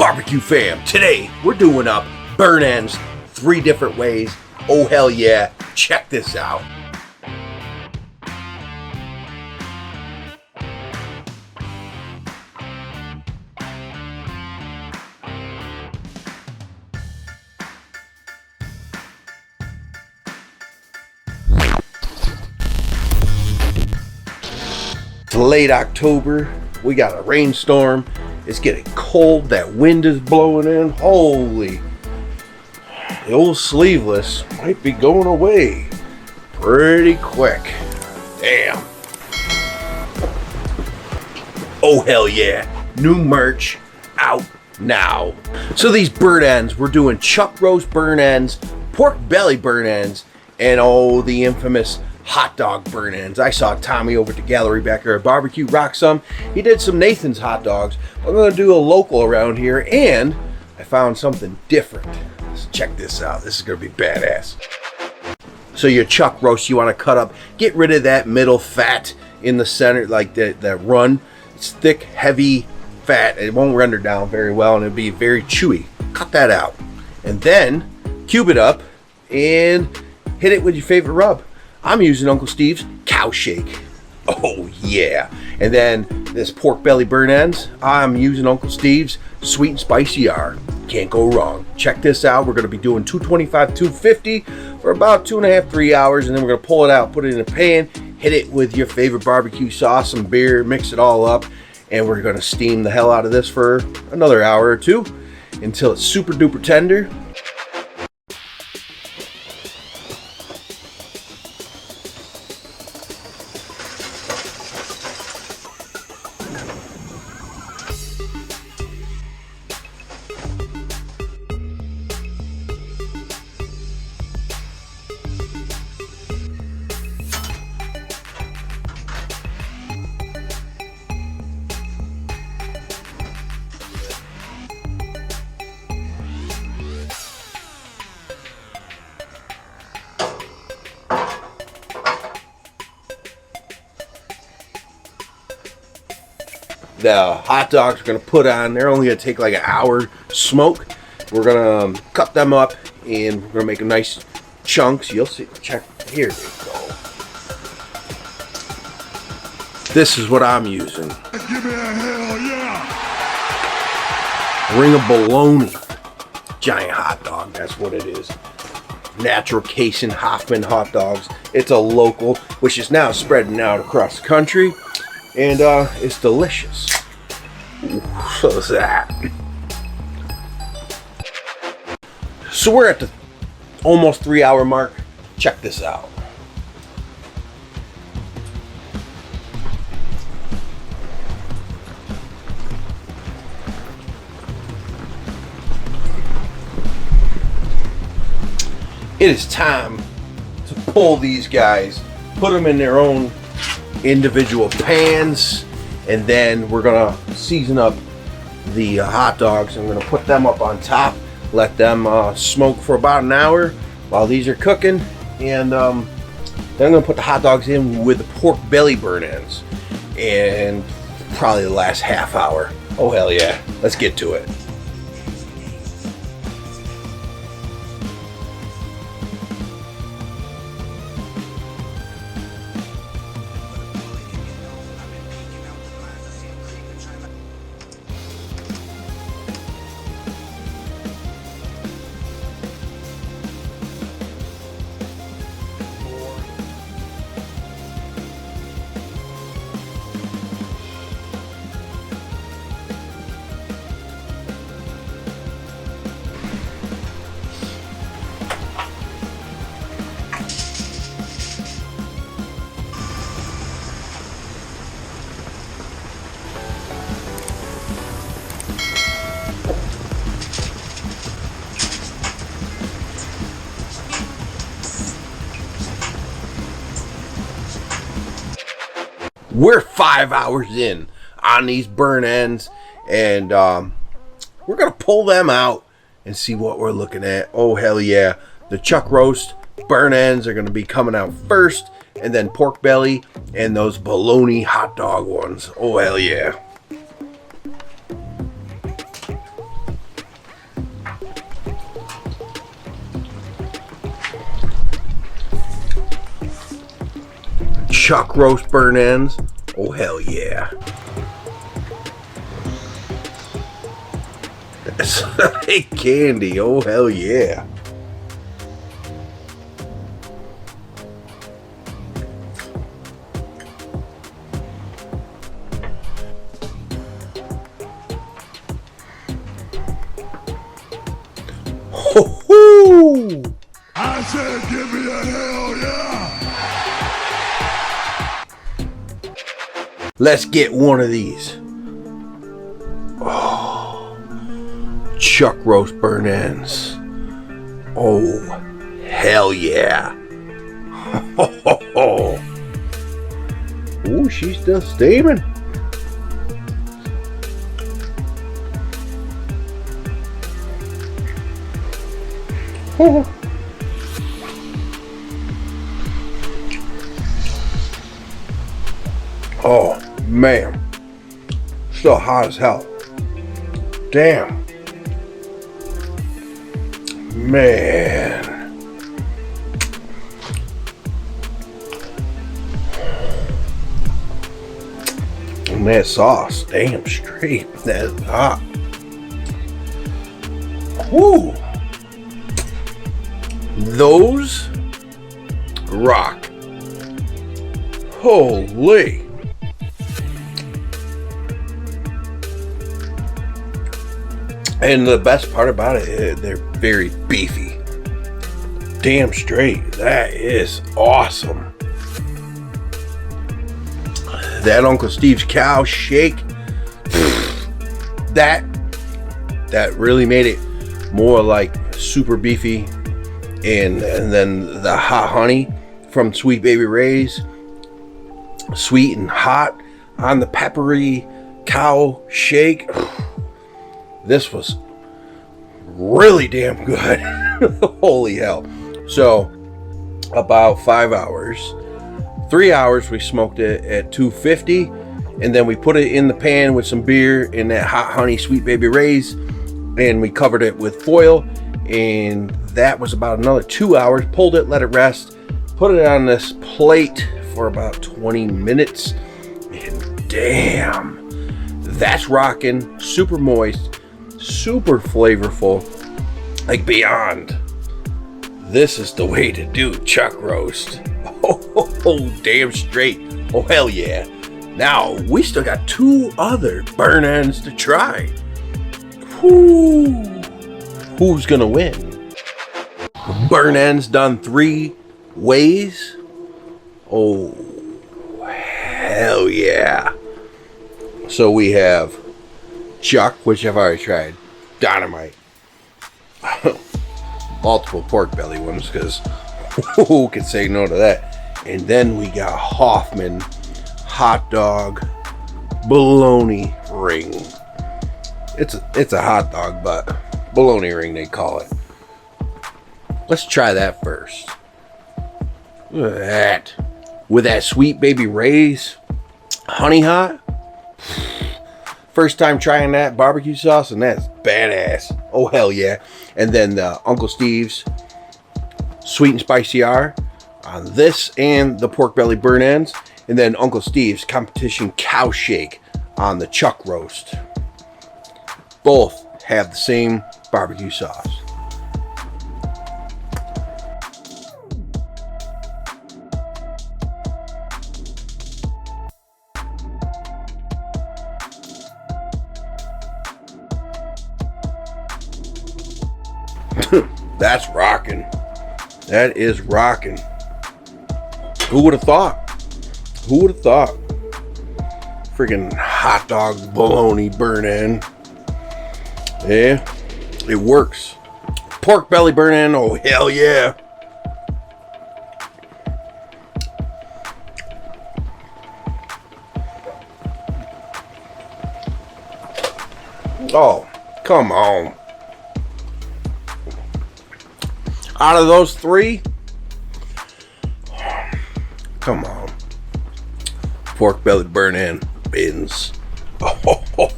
Barbecue fam, today we're doing up burn ends 3 different ways. Oh hell yeah, check this out. It's late October, we got a rainstorm, it's getting cold, that wind is blowing in, holy. The old sleeveless might be going away pretty quick. Damn. Oh hell yeah, new merch out now. So these burn ends, we're doing chuck roast burn ends, pork belly burn ends, and the infamous hot dog burn ends. I saw Tommy over at the gallery back there at Barbecue rock some. He did some Nathan's hot dogs. I'm gonna do a local around here, and I found something different. Let's check this out. This is gonna be badass. So your chuck roast, you want to cut up, get rid of that middle fat in the center, like that run. It's thick, heavy fat. It won't render down very well, and it'll be very chewy. Cut that out, and then cube it up and hit it with your favorite rub. I'm using Uncle Steve's cow shake. Oh yeah. And then this pork belly burn ends, I'm using Uncle Steve's sweet and spicy R. Can't go wrong. Check this out. We're going to be doing 225, 250 for about 2.5, 3 hours. And then we're going to pull it out, put it in a pan, hit it with your favorite barbecue sauce, some beer, mix it all up. And we're going to steam the hell out of this for another hour or two until it's super duper tender. The hot dogs we're going to put on, they're only going to take like an hour smoke. We're going to cut them up and we're going to make them nice chunks. You'll see. Check. Here they go. This is what I'm using. Give me a hell yeah! Ring of bologna. Giant hot dog. That's what it is. Natural Casing Hoffman hot dogs. It's a local, which is now spreading out across the country. And it's delicious. Ooh, so is that. So we're at the almost 3 hour mark. Check this out. It is time to pull these guys, put them in their own individual pans, and then we're gonna season up the hot dogs. I'm gonna put them up on top, let them smoke for about an hour while these are cooking, and then I'm gonna put the hot dogs in with the pork belly burn ends, and probably the last half hour. Oh hell yeah, let's get to it. We're 5 hours in on these burn ends, and we're gonna pull them out and see what we're looking at. Oh hell yeah, the chuck roast burn ends are gonna be coming out first, and then pork belly and those bologna hot dog ones. Oh hell yeah. chuck roast burn ends. Oh, hell yeah. That's like candy. Oh, hell yeah. Ho-hoo! I said give me a hell yeah. Let's get one of these. Oh, chuck roast burn ends. Oh, hell yeah. Oh, she's still steaming. Oh. Oh, man. Still hot as hell. Damn. Man. And that sauce, damn straight. That's hot. Woo. Those rock. Holy. And the best part about it, they're very beefy. Damn straight. That is awesome. That Uncle Steve's cow shake, that really made it more like super beefy. And then the hot honey from Sweet Baby Ray's, sweet and hot on the peppery cow shake. This was really damn good. Holy hell. So about 5 hours, 3 hours we smoked it at 250, and then we put it in the pan with some beer in that hot honey Sweet Baby Ray's, and we covered it with foil, and that was about another 2 hours. Pulled it, let it rest, put it on this plate for about 20 minutes, and damn, that's rocking. Super moist, super flavorful, like beyond. This is the way to do chuck roast. Oh, damn straight. Oh, hell yeah. Now, we still got 2 other burn ends to try. Who's gonna win? Burn ends done 3 ways. Oh, hell yeah. So we have chuck, which I've already tried. Dynamite. Multiple pork belly ones, because who could say no to that? And then we got Hoffman hot dog bologna ring. It's a hot dog, but bologna ring they call it. Let's try that first. Look at that. With that Sweet Baby Ray's honey hot. First time trying that barbecue sauce, and that's badass. Oh, hell yeah. And then the Uncle Steve's Sweet and Spicy R on this, and the pork belly burn ends. And then Uncle Steve's Competition Cow Shake on the chuck roast. Both have the same barbecue sauce. That's rocking. That is rocking. Who would have thought? Who would have thought? Freaking hot dog bologna burn end. Yeah, it works. Pork belly burn end. Oh, hell yeah. Oh, come on. Out of those 3, come on. Pork belly burn end wins. Oh,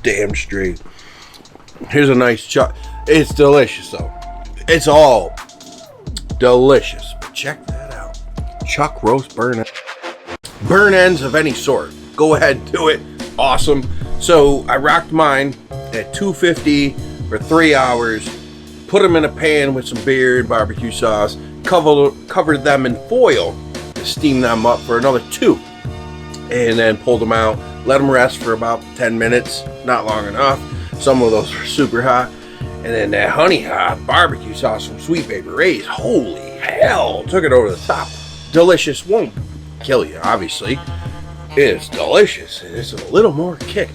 damn straight. Here's a nice chuck. It's delicious though. It's all delicious. But check that out. Chuck roast burn end. burn ends of any sort, go ahead and do it. Awesome. So I rocked mine at 250 for 3 hours, put them in a pan with some beer and barbecue sauce, covered them in foil to steam them up for another 2, and then pulled them out, let them rest for about 10 minutes, not long enough. Some of those were super hot. And then that honey hot barbecue sauce from Sweet Baby Ray's, holy hell, took it over the top. Delicious. Won't kill you, obviously. It's delicious. It's a little more kick.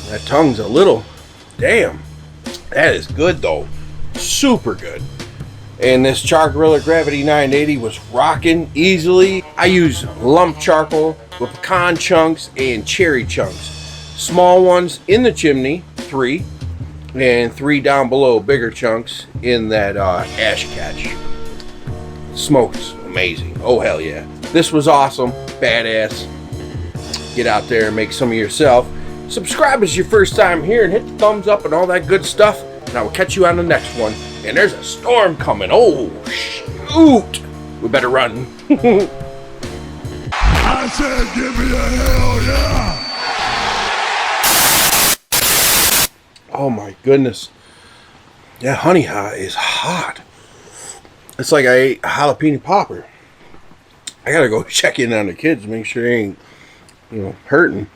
That tongue's a little, damn. That is good though. Super good. And this Char-griller Gravity 980 was rocking easily. I use lump charcoal with pecan chunks and cherry chunks. Small ones in the chimney, 3, and 3 down below, bigger chunks in that ash catch. Smokes amazing. Oh hell yeah. This was awesome. Badass. Get out there and make some of yourself. Subscribe if it's your first time here and hit the thumbs up and all that good stuff. And I will catch you on the next one. And there's a storm coming. Oh, shoot. We better run. I said, give me a hell yeah. Oh my goodness. That honey hot is hot. It's like I ate a jalapeno popper. I gotta go check in on the kids, make sure they ain't, hurting.